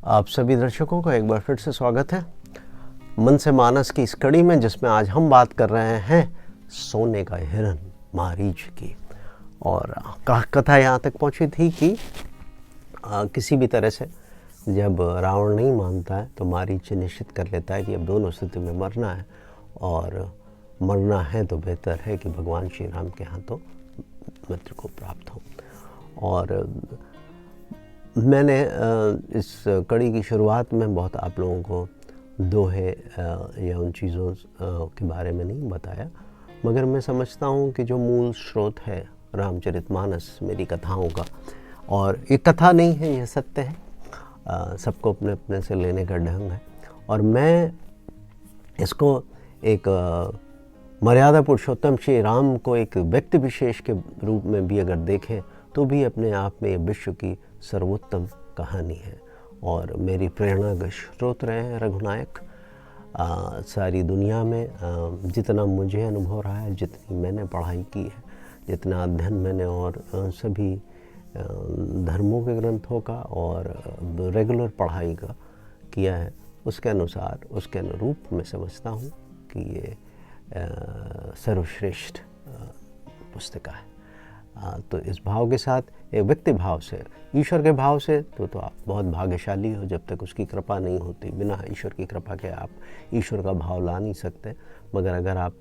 आप सभी दर्शकों का एक बार फिर से स्वागत है मन से मानस की इस कड़ी में, जिसमें आज हम बात कर रहे हैं सोने का हिरन मारीच की। और कथा यहाँ तक पहुँची थी कि किसी भी तरह से जब रावण नहीं मानता है तो मारीच निश्चित कर लेता है कि अब दोनों स्थिति में मरना है, और मरना है तो बेहतर है कि भगवान श्री राम के हाथों मृत्यु को प्राप्त हो। और मैंने इस कड़ी की शुरुआत में बहुत आप लोगों को दोहे या उन चीज़ों के बारे में नहीं बताया, मगर मैं समझता हूँ कि जो मूल स्रोत है रामचरितमानस मेरी कथाओं का, और ये कथा नहीं है, यह सत्य है, सबको अपने अपने से लेने का ढंग है। और मैं इसको एक मर्यादा पुरुषोत्तम श्री राम को एक व्यक्ति विशेष के रूप में भी अगर देखें तो भी अपने आप में विश्व की सर्वोत्तम कहानी है। और मेरी प्रेरणा का स्रोत रहे हैं रघुनायक। सारी दुनिया में जितना मुझे अनुभव रहा है, जितनी मैंने पढ़ाई की है, जितना अध्ययन मैंने और सभी धर्मों के ग्रंथों का और रेगुलर पढ़ाई का किया है, उसके अनुसार, उसके अनुरूप मैं समझता हूँ कि ये सर्वश्रेष्ठ पुस्तिका है। तो इस भाव के साथ, एक व्यक्ति भाव से, ईश्वर के भाव से तो आप बहुत भाग्यशाली हो। जब तक उसकी कृपा नहीं होती, बिना ईश्वर की कृपा के आप ईश्वर का भाव ला नहीं सकते। मगर अगर आप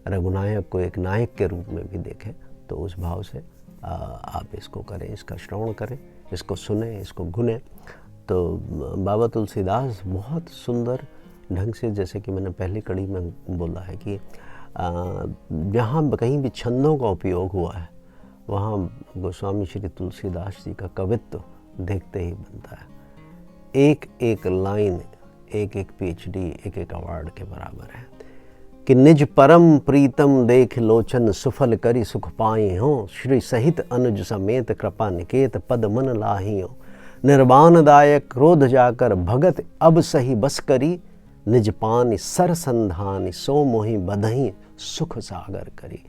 रघुनायक को एक नायक के रूप में भी देखें तो उस भाव से आप इसको करें, इसका श्रवण करें, इसको सुने, इसको गुने। तो बाबा तुलसीदास बहुत सुंदर ढंग से, जैसे कि मैंने पहली कड़ी में बोला है कि जहाँ कहीं भी छंदों का उपयोग हुआ है वहाँ गोस्वामी श्री तुलसीदास जी का कवित्व देखते ही बनता है। एक एक लाइन, एक एक PhD, एक एक अवार्ड के बराबर है कि निज परम प्रीतम देख लोचन सुफल करी सुख पाए हों, श्री सहित अनुज समेत कृपा निकेत पद मन लाही हो, निर्वाण दायक क्रोध जाकर भगत अब सही बस करी, निज पान सर संधान सो मोहि बधही सुख सागर करी।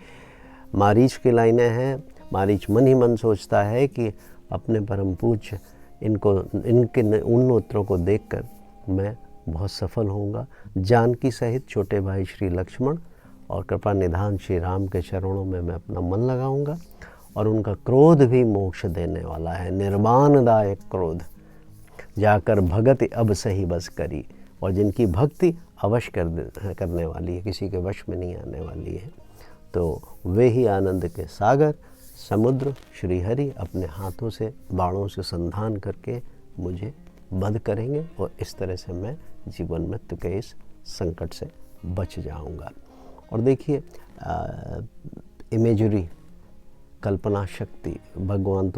मारीच की लाइनें हैं। मारीच मन ही मन सोचता है कि अपने परम पूज्य इनके उन उत्तरों को देखकर मैं बहुत सफल होऊंगा। जानकी सहित छोटे भाई श्री लक्ष्मण और कृपा निधान श्री राम के चरणों में मैं अपना मन लगाऊंगा, और उनका क्रोध भी मोक्ष देने वाला है। निर्वाणदायक क्रोध जाकर भगति अब सही बस करी, और जिनकी भक्ति अवश्य करने वाली है, किसी के वश में नहीं आने वाली है, तो वे ही आनंद के सागर समुद्र श्री हरि अपने हाथों से बाणों से संधान करके मुझे बंद करेंगे, और इस तरह से मैं जीवन मृत्यु के इस संकट से बच जाऊंगा। और देखिए, इमेजरी, कल्पना शक्ति, भगवान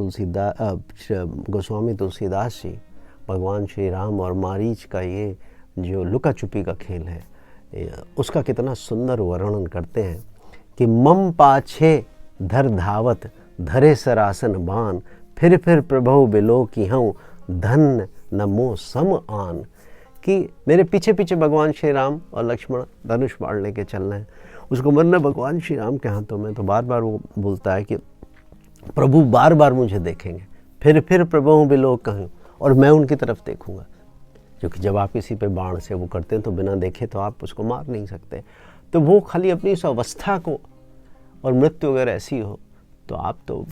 गोस्वामी तुलसीदास जी भगवान श्री राम और मारीच का ये जो लुका छुपी का खेल है, उसका कितना सुंदर वर्णन करते हैं कि मम पाछे धर धावत धरे सरासन बान, फिर प्रभु बिलो की हूँ धन नमो सम आन। कि मेरे पीछे पीछे भगवान श्री राम और लक्ष्मण धनुष बाण लेके चल रहे हैं, उसको मरना भगवान श्री राम के हाथों में। तो बार बार वो बोलता है कि प्रभु बार बार मुझे देखेंगे, फिर प्रभु बिलो कहूँ, और मैं उनकी तरफ देखूंगा। क्योंकि जब आप किसी पे बाण से वो करते हैं तो बिना देखे तो आप उसको मार नहीं सकते। तो वो खाली अपनी इस अवस्था को, और मृत्यु अगर ऐसी हो तो आप तो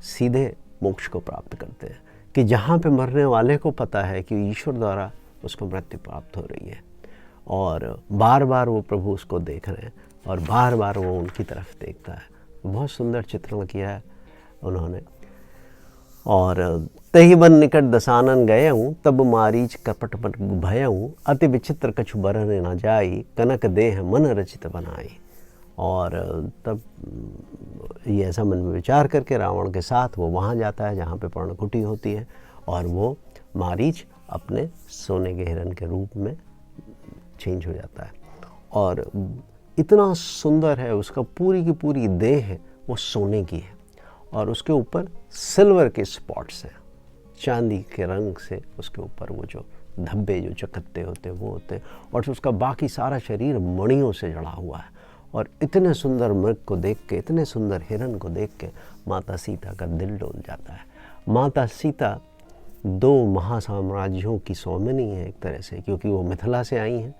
सीधे मोक्ष को प्राप्त करते हैं, कि जहाँ पे मरने वाले को पता है कि ईश्वर द्वारा उसको मृत्यु प्राप्त हो रही है, और बार बार वो प्रभु उसको देख रहे हैं, और बार बार वो उनकी तरफ देखता है। बहुत सुंदर चित्रण किया है उन्होंने। और तही बन निकट दसानन गए हूँ, तब मारीच कपट भय हूँ, अति विचित्र कछु बरन न जाई, कनक देह मन रचित बनाई। और तब ये ऐसा मन में विचार करके रावण के साथ वो वहाँ जाता है जहाँ पे पर्णकुटी होती है, और वो मारीच अपने सोने के हिरन के रूप में चेंज हो जाता है। और इतना सुंदर है, उसका पूरी की पूरी देह है वो सोने की है, और उसके ऊपर सिल्वर के स्पॉट्स हैं, चांदी के रंग से उसके ऊपर वो जो धब्बे जो चकत्ते होते हैं वो होते हैं, और उसका बाकी सारा शरीर मणियों से जड़ा हुआ है। और इतने सुंदर मृग को देख के, इतने सुंदर हिरन को देख के माता सीता का दिल डोल जाता है। माता सीता दो महासाम्राज्यों की स्वामिनी है एक तरह से, क्योंकि वो मिथिला से आई हैं,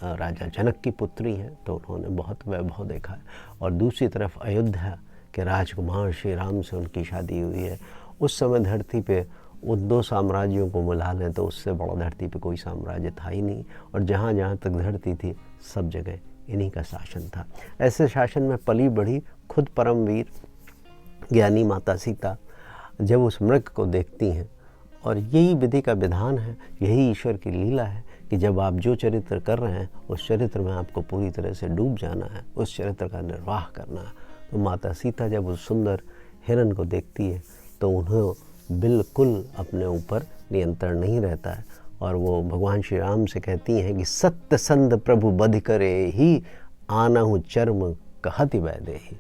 राजा जनक की पुत्री हैं, तो उन्होंने बहुत वैभव देखा है। और दूसरी तरफ अयोध्या के राजकुमार श्री राम से उनकी शादी हुई है। उस समय धरती पे उन दो साम्राज्यों को मिला लें तो उससे बड़ा धरती पे कोई साम्राज्य था ही नहीं, और जहाँ जहाँ तक धरती थी सब जगह इन्हीं का शासन था। ऐसे शासन में पली बढ़ी खुद परमवीर ज्ञानी माता सीता जब उस मृग को देखती हैं, और यही विधि का विधान है, यही ईश्वर की लीला है कि जब आप जो चरित्र कर रहे हैं उस चरित्र में आपको पूरी तरह से डूब जाना है, उस चरित्र का निर्वाह करना है। तो माता सीता जब उस सुंदर हिरण को देखती है तो उन्हें बिल्कुल अपने ऊपर नियंत्रण नहीं रहता है, और वो भगवान श्री राम से कहती हैं कि सत्य संद प्रभु बधि करे ही आनहु चर्म कहति वैदे ही,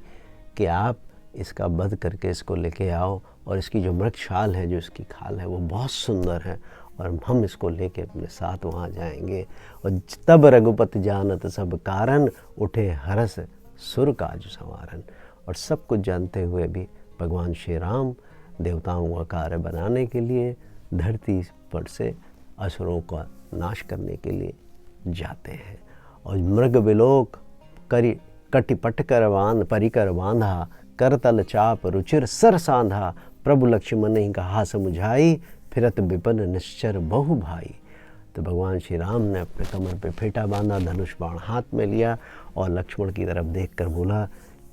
कि आप इसका वध करके इसको लेके आओ, और इसकी जो मृगशाल है, जो इसकी खाल है, वो बहुत सुंदर है, और हम इसको लेके अपने साथ वहाँ जाएंगे। और तब रघुपति जानत सब कारण उठे हरस सुर काज संवारन। और सब कुछ जानते हुए भी भगवान श्री राम देवताओं का कार्य बनाने के लिए धरती पर से असुरों का नाश करने के लिए जाते हैं। और मृग विलोक करी कटिपट कर बांध परिकर बांधा, करतल चाप रुचिर सर सांधा, प्रभु लक्ष्मण ही कहा समुझाई, फिरत विपन निश्चर बहु भाई। तो भगवान श्री राम ने अपने कमर पे फेंटा बांधा, धनुष बाण हाथ में लिया, और लक्ष्मण की तरफ देखकर बोला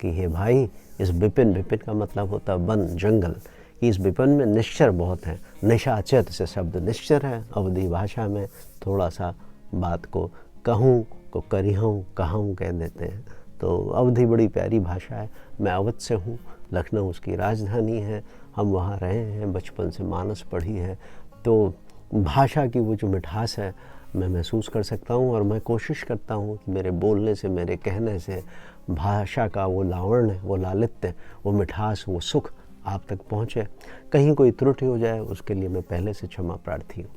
कि हे भाई, इस विपिन, विपिन का मतलब होता वन जंगल, कि इस विपिन में निश्चर बहुत है। निशाचर से शब्द निश्चर है, अवधी भाषा में थोड़ा सा बात को कहूँ को करिहूँ कहाऊँ कह देते हैं। तो अवधी बड़ी प्यारी भाषा है। मैं अवध से हूँ, लखनऊ उसकी राजधानी है, हम वहाँ रहे हैं, बचपन से मानस पढ़ी है, तो भाषा की वो जो मिठास है मैं महसूस कर सकता हूँ। और मैं कोशिश करता हूँ कि मेरे बोलने से, मेरे कहने से भाषा का वो लावण्य, वो लालित्य, वो मिठास, वो सुख आप तक पहुँचे। कहीं कोई त्रुटि हो जाए उसके लिए मैं पहले से क्षमा प्रार्थी हूँ।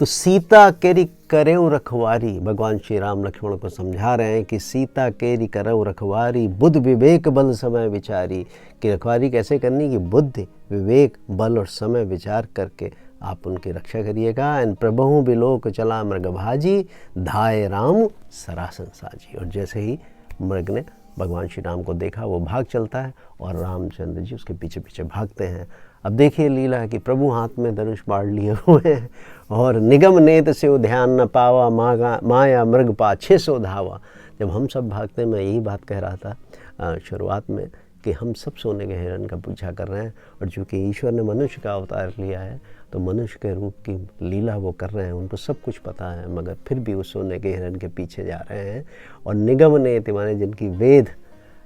तो सीता केरी करेऊ रखवारी, भगवान श्री राम लक्ष्मण को समझा रहे हैं कि सीता केरी करेऊ रखवारी, बुद्ध विवेक बल समय विचारी, कि रखवारी कैसे करनी, कि बुद्धि विवेक बल और समय विचार करके आप उनकी रक्षा करिएगा। इन प्रभु बिलोक चला मृग भाजी, धाय राम सरासन साजी। और जैसे ही मृग ने भगवान श्री राम को देखा वो भाग चलता है, और रामचंद्र जी उसके पीछे पीछे भागते हैं। अब देखिए लीला है कि प्रभु हाथ में धनुष बाढ़ लिए हुए हैं, और निगम नेत से ध्यान न पावा, माया मृग पाछे सो धावा। जब हम सब भागते हैं, मैं यही बात कह रहा था शुरुआत में कि हम सब सोने के हिरण का पीछा कर रहे हैं, और चूँकि ईश्वर ने मनुष्य का अवतार लिया है तो मनुष्य के रूप की लीला वो कर रहे हैं, उनको सब कुछ पता है, मगर फिर भी उस सोने के हिरण के पीछे जा रहे हैं। और निगम नेति माने जिनकी वेद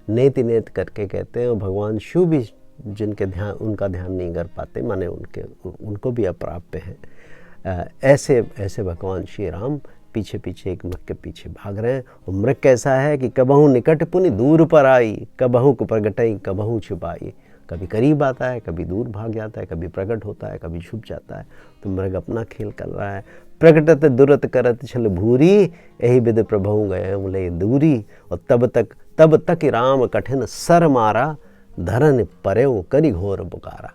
नेति नेत करके कहते हैं, और भगवान शिव भी जिनके ध्यान, उनका ध्यान नहीं कर पाते, माने उनको भी अप्राप्य है। ऐसे ऐसे भगवान श्री राम पीछे पीछे एक मृग के पीछे भाग रहे हैं। और मृग कैसा है कि कबहू निकट पुनि दूर पर आई, कबहू को प्रगटई कबहू छुपाई। कभी करीब आता है, कभी दूर भाग जाता है, कभी प्रकट होता है, कभी छुप जाता है। तो मृग अपना खेल कर रहा है। प्रकटत दुरत करत छल भूरी, यही विद प्रभु गए मुले दूरी। और तब तक राम कठिन सर मारा, धरन परेऊ करी घोर पुकारा।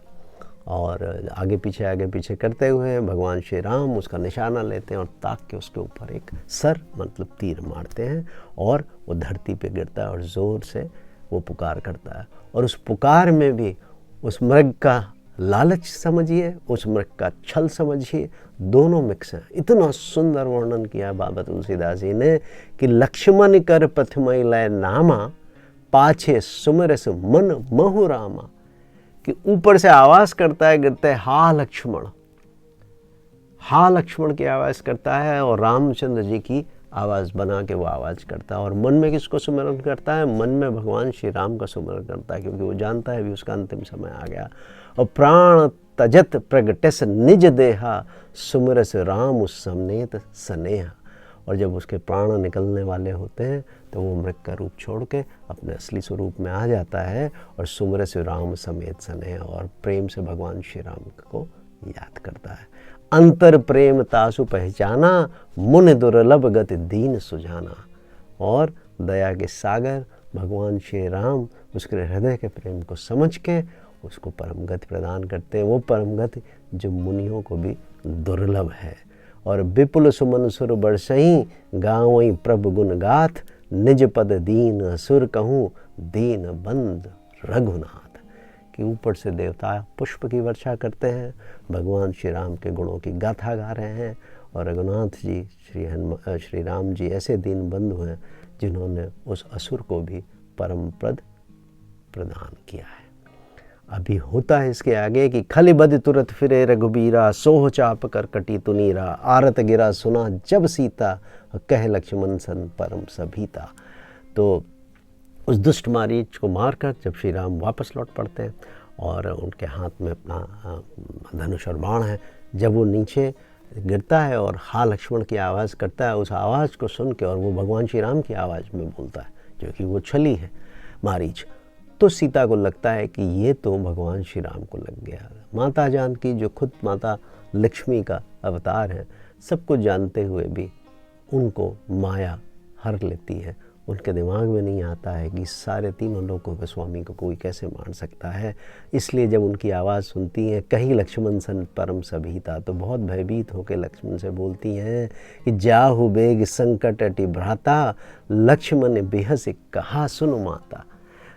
और आगे पीछे करते हुए भगवान श्री राम उसका निशाना लेते हैं, और ताक के उसके ऊपर एक सर मतलब तीर मारते हैं, और वो धरती पे गिरता है, और ज़ोर से वो पुकार करता है। और उस पुकार में भी उस मृग का लालच समझिए, उस मृग का छल समझिए, दोनों मिक्स हैं। इतना सुंदर वर्णन किया बाबा तुलसीदास जी ने कि लक्ष्मण कर प्रथमय लय नामा, पाछे सुमरस मन महु रामा। कि ऊपर से आवाज करता है, गिरता है हा लक्ष्मण, हा लक्ष्मण की आवाज करता है, और रामचंद्र जी की आवाज बना के वो आवाज करता है। और मन में किसको सुमरण करता है? मन में भगवान श्री राम का सुमरण करता है, क्योंकि वो जानता है भी उसका अंतिम समय आ गया। और प्राण तजत प्रगटस निज देहा, सुमरस राम समेत स्नेहा। और जब उसके प्राण निकलने वाले होते हैं तो वो मृग का रूप छोड़ के अपने असली स्वरूप में आ जाता है, और सुमरस राम समेत स्नेह, और प्रेम से भगवान श्री राम को याद करता है। अंतर प्रेम तासु पहचाना, मुन दुर्लभ गति दीन सुजाना। और दया के सागर भगवान श्री राम उसके हृदय के प्रेम को समझ के उसको परम गति प्रदान करते हैं। वो परम गति जो मुनियों को भी दुर्लभ है। और विपुल सुमन सुर बरसहीं गावई प्रभु गुण गाथ, निज पद दीन असुर कहूँ दीन बंद रघुनाथ। कि ऊपर से देवता पुष्प की वर्षा करते हैं, भगवान श्री राम के गुणों की गाथा गा रहे हैं, और रघुनाथ जी श्री राम जी ऐसे दीन बंधु हैं जिन्होंने उस असुर को भी परम पद प्रदान किया है। अभी होता है इसके आगे कि खलि बद तुरत फिरे रघुबीरा, सोह चाप कर कटी तुनीरा, आरत गिरा सुना जब सीता, कह लक्ष्मण सन परम सभीता। तो उस दुष्ट मारीच को मारकर जब श्री राम वापस लौट पड़ते हैं और उनके हाथ में अपना धनुष और बाण है, जब वो नीचे गिरता है और हाँ लक्ष्मण की आवाज़ करता है, उस आवाज़ को सुन के, और वो भगवान श्री राम की आवाज़ में बोलता है जो कि वो छली है मारीच, तो सीता को लगता है कि ये तो भगवान श्री राम को लग गया। माता जानकी जो खुद माता लक्ष्मी का अवतार है, सब कुछ जानते हुए भी उनको माया हर लेती है। उनके दिमाग में नहीं आता है कि सारे तीनों लोगों के स्वामी को कोई कैसे मार सकता है। इसलिए जब उनकी आवाज़ सुनती हैं कहीं लक्ष्मण सन परम सभीता, तो बहुत भयभीत होकर लक्ष्मण से बोलती हैं कि जाहु बेग संकट अति भ्राता, लक्ष्मण बेहस कहा सुन माता।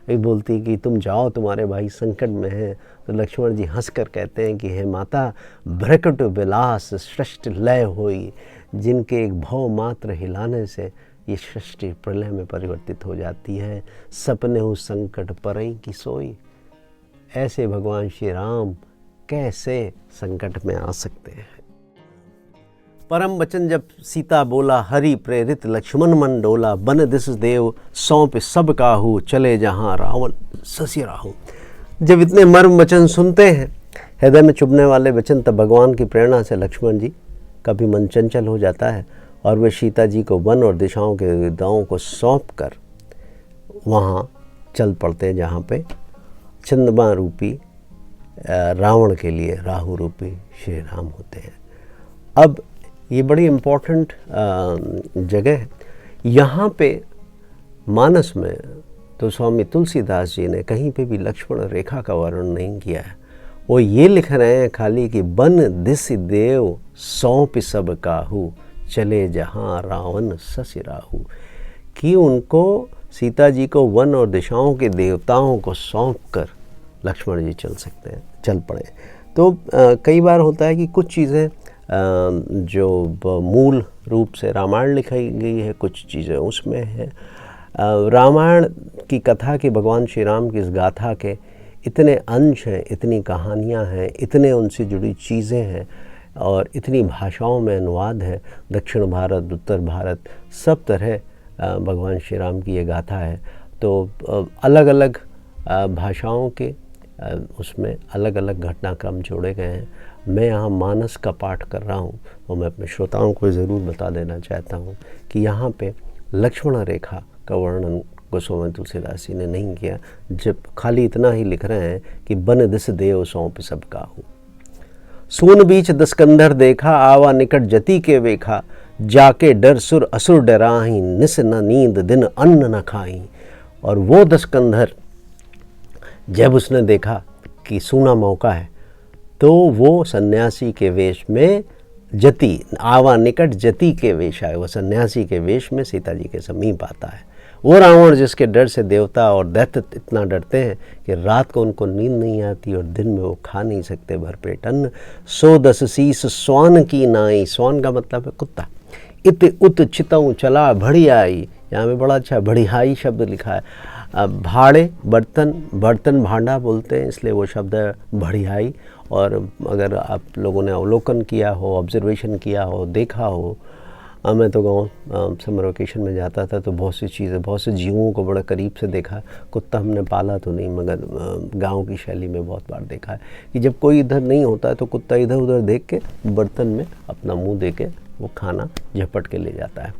ये बोलती कि तुम जाओ, तुम्हारे भाई संकट में हैं। तो लक्ष्मण जी हंसकर कहते हैं कि हे माता, भ्रकट विलास सृष्टि लय होई, जिनके एक भव मात्र हिलाने से ये सृष्टि प्रलय में परिवर्तित हो जाती है। सपने हो संकट परई की सोई। ऐसे भगवान श्री राम कैसे संकट में आ सकते हैं। परम वचन जब सीता बोला, हरि प्रेरित लक्ष्मण मन डोला, बन दिस देव सौंप सब काहू, चले जहाँ रावण ससी राहू। जब इतने मर्म वचन सुनते हैं, हृदय में चुभने वाले वचन, तब भगवान की प्रेरणा से लक्ष्मण जी का भी मन चंचल हो जाता है और वे सीता जी को वन और दिशाओं के विद्याओं को सौंप कर वहाँ चल पड़ते हैं जहाँ पे चंद्रमा रूपी रावण के लिए राहु रूपी श्री राम होते हैं। अब ये बड़ी इम्पोर्टेंट जगह है। यहाँ पे मानस में तो स्वामी तुलसीदास जी ने कहीं पे भी लक्ष्मण रेखा का वर्णन नहीं किया है। वो ये लिख रहे हैं खाली कि बन दिस देव सौंप सब काहू, चले जहाँ रावण ससी राहू। कि उनको सीता जी को वन और दिशाओं के देवताओं को सौंप कर लक्ष्मण जी चल पड़े। तो कई बार होता है कि कुछ चीज़ें जो मूल रूप से रामायण लिखाई गई है, कुछ चीज़ें उसमें है। रामायण की कथा के, भगवान श्री राम की इस गाथा के इतने अंश हैं, इतनी कहानियाँ हैं, इतने उनसे जुड़ी चीज़ें हैं और इतनी भाषाओं में अनुवाद है। दक्षिण भारत, उत्तर भारत, सब तरह भगवान श्री राम की ये गाथा है। तो अलग अलग भाषाओं के उसमें अलग अलग घटनाक्रम जोड़े गए हैं। मैं यहाँ मानस का पाठ कर रहा हूँ और मैं अपने श्रोताओं को ज़रूर बता देना चाहता हूँ कि यहाँ पे लक्ष्मण रेखा का वर्णन गोस्वामी तुलसीदास जी ने नहीं किया, जब खाली इतना ही लिख रहे हैं कि बन दिस देव सौंप सब काहू। सून बीच दस्कंधर देखा, आवा निकट जति के वेखा, जाके डर सुर असुर डराही, निस न नींद दिन अन्न न खाई। और वो दस्कंधर जब उसने देखा कि सूना मौका है, तो वो सन्यासी के वेश में जति, आवा निकट जति के वेश आए, वो सन्यासी के वेश में सीता जी के समीप आता है। वो रावण जिसके डर से देवता और दैत्य इतना डरते हैं कि रात को उनको नींद नहीं आती और दिन में वो खा नहीं सकते भरपेट अन्न। 110 शीस स्वान की नाई, स्वान का मतलब है कुत्ता। इत उत चितऊ चला भड़ियाई, यहाँ पे बड़ा अच्छा भड़ियाई शब्द लिखा है। भाड़े बर्तन भांडा बोलते हैं, इसलिए वो शब्द है भड़ियाई। और अगर आप लोगों ने अवलोकन किया हो, ऑब्जर्वेशन किया हो, देखा हो, मैं तो गाँव समर वेकेशन में जाता था तो बहुत सी चीज़ें, बहुत से जीवों को बड़ा करीब से देखा। कुत्ता हमने पाला तो नहीं, मगर गांव की शैली में बहुत बार देखा है कि जब कोई इधर नहीं होता है तो कुत्ता इधर उधर देख के बर्तन में अपना मुंह दे के वो खाना झपट के ले जाता है।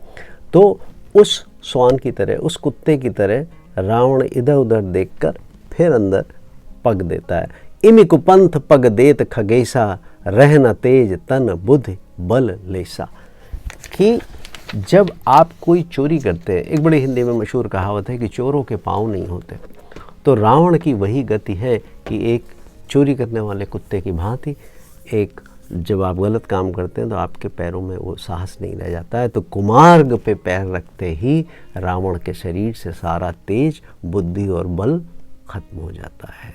तो उस स्वान की तरह, उस कुत्ते की तरह रावण इधर उधर देखकर फिर अंदर पग देता है। इमि कुपंथ पग देत खगेसा, रहना तेज तन बुद्धि बल लेसा। कि जब आप कोई चोरी करते हैं, एक बड़ी हिंदी में मशहूर कहावत है कि चोरों के पाँव नहीं होते, तो रावण की वही गति है कि एक चोरी करने वाले कुत्ते की भांति एक जब आप गलत काम करते हैं तो आपके पैरों में वो साहस नहीं रह जाता है। तो कुमार्ग पे पैर रखते ही रावण के शरीर से सारा तेज, बुद्धि और बल खत्म हो जाता है।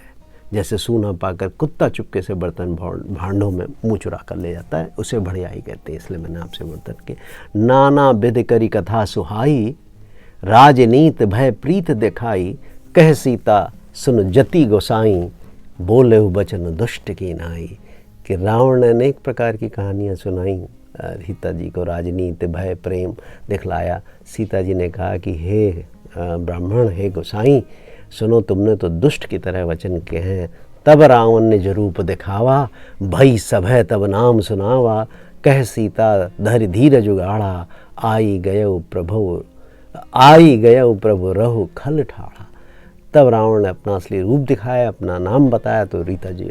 जैसे सूना पाकर कुत्ता चुपके से बर्तन भांडों में मुँह चुरा कर ले जाता है, उसे बढ़ियाई कहते हैं। इसलिए मैंने आपसे बर्तन के नाना विध करी कथा सुहाई, राजनीत भय प्रीत दिखाई, कह सीता सुन जति गोसाई, बोले बचन दुष्ट की नाई। कि रावण ने अनेक प्रकार की कहानियाँ सुनाई, सीता जी को राजनीति भय प्रेम दिखलाया। सीता जी ने कहा कि हे ब्राह्मण, हे गोसाई, सुनो तुमने तो दुष्ट की तरह वचन किए हैं। तब रावण ने जो रूप दिखावा, भई सभय तब नाम सुनावा, कह सीता धरि धीरज उगाड़ा, आई गयो प्रभु रहु खल ठाड़ा। तब रावण ने अपना असली रूप दिखाया, अपना नाम बताया, तो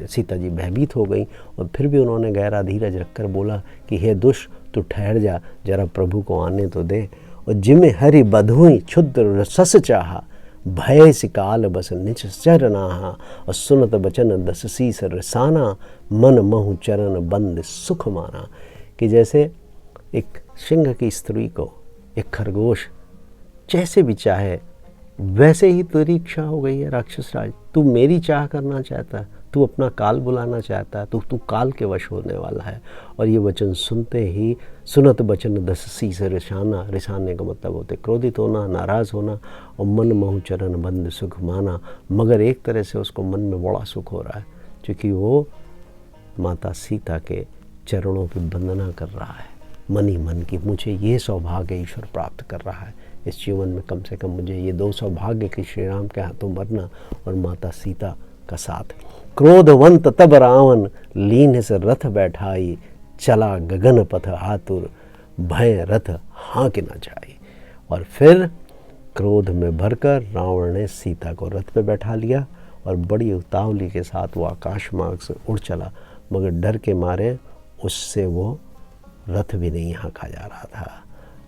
सीता जी भयभीत हो गई। और फिर भी उन्होंने गहरा धीरज रखकर बोला कि हे दुष्ट, तू ठहर जा, जरा प्रभु को आने तो दे। और जिमे हरि बधुई क्षुद्र सस चाहा, भय सिकाल बस निच चर नाहा। और सुनत बचन दस सीस रसाना, मन महु चरण बंद सुख माना। कि जैसे एक सिंह की स्त्री को एक खरगोश जैसे भी चाहे, वैसे ही तेरी इच्छा हो गई है राक्षस राज। तू मेरी चाह करना चाहता है, तू अपना काल बुलाना चाहता है, तू काल के वश होने वाला है। और ये वचन सुनते ही सुनत बचन दस सीस रिसाना, रिसाने का मतलब होते क्रोधित होना, नाराज़ होना। और मन महु चरण बंद सुख माना, मगर एक तरह से उसको मन में बड़ा सुख हो रहा है, क्योंकि वो माता सीता के चरणों की वंदना कर रहा है मन ही मन की। मुझे ये सौभाग्य ईश्वर प्राप्त कर रहा है इस जीवन में, कम से कम मुझे ये दो सौभाग्य कि श्री राम के हाथों मरना और माता सीता का साथ। क्रोधवंत तब रावण लीन से रथ बैठाई, चला गगन पथ आतुर, भय रथ हाँक न जाई। और फिर क्रोध में भरकर रावण ने सीता को रथ पे बैठा लिया और बड़ी उतावली के साथ वो आकाश मार्ग से उड़ चला, मगर डर के मारे उससे वो रथ भी नहीं हाँका जा रहा था।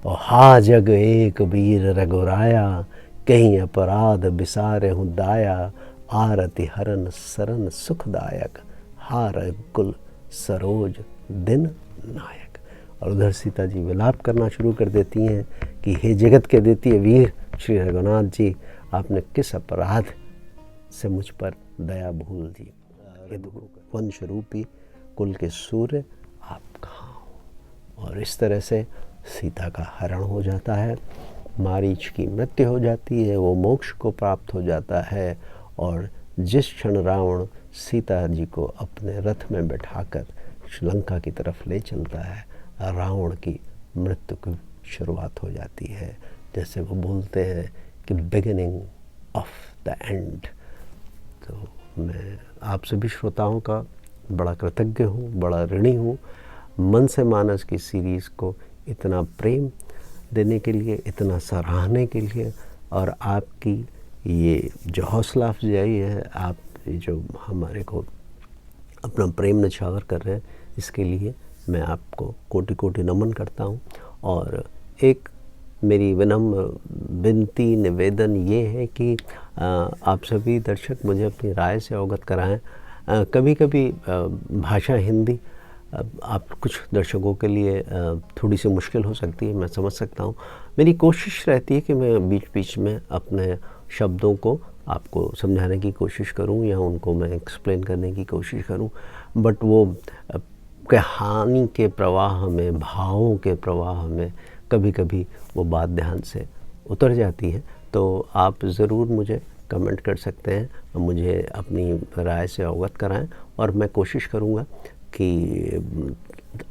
और हा जग एक वीर रघुराया, कहीं अपराध बिसारे हूँ दाया, आरति हरन सरन सुखदायक, हार कुल सरोज दिन नायक। और उधर सीता जी विलाप करना शुरू कर देती हैं कि हे जगत के द्वितीय वीर श्री रघुनाथ जी, आपने किस अपराध से मुझ पर दया भूल दी। वंश रूपी कुल के सूर्य आप कहाँ हो। और इस तरह से सीता का हरण हो जाता है, मारीच की मृत्यु हो जाती है, वो मोक्ष को प्राप्त हो जाता है। और जिस क्षण रावण सीता जी को अपने रथ में बैठाकर श्रीलंका की तरफ ले चलता है, रावण की मृत्यु की शुरुआत हो जाती है। जैसे वो बोलते हैं कि बिगिनिंग ऑफ द एंड। तो मैं आप सभी श्रोताओं का बड़ा कृतज्ञ हूँ, बड़ा ऋणी हूँ, मन से मानस की सीरीज़ को इतना प्रेम देने के लिए, इतना सराहने के लिए, और आपकी ये जो हौसला अफजाई है, आप जो हमारे को अपना प्रेम निछावर कर रहे हैं, इसके लिए मैं आपको कोटि कोटि नमन करता हूँ। और एक मेरी विनम्र विनती निवेदन ये है कि आप सभी दर्शक मुझे अपनी राय से अवगत कराएं। कभी कभी भाषा हिंदी आप कुछ दर्शकों के लिए थोड़ी सी मुश्किल हो सकती है, मैं समझ सकता हूँ। मेरी कोशिश रहती है कि मैं बीच बीच में अपने शब्दों को आपको समझाने की कोशिश करूँ या उनको मैं एक्सप्लेन करने की कोशिश करूँ, बट वो कहानी के प्रवाह में, भावों के प्रवाह में कभी कभी वो बात ध्यान से उतर जाती है। तो आप ज़रूर मुझे कमेंट कर सकते हैं, मुझे अपनी राय से अवगत कराएं, और मैं कोशिश करूँगा कि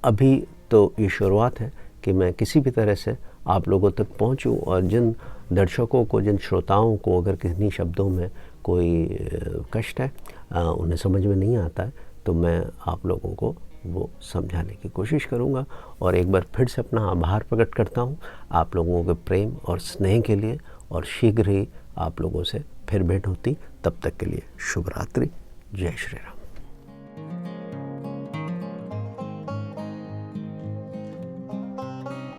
अभी तो ये शुरुआत है कि मैं किसी भी तरह से आप लोगों तक पहुंचूं, और जिन दर्शकों को, जिन श्रोताओं को अगर किन्हीं शब्दों में कोई कष्ट है, उन्हें समझ में नहीं आता है, तो मैं आप लोगों को वो समझाने की कोशिश करूंगा। और एक बार फिर से अपना आभार प्रकट करता हूं आप लोगों के प्रेम और स्नेह के लिए, और शीघ्र ही आप लोगों से फिर भेंट होती। तब तक के लिए शुभ रात्रि, जय श्री राम।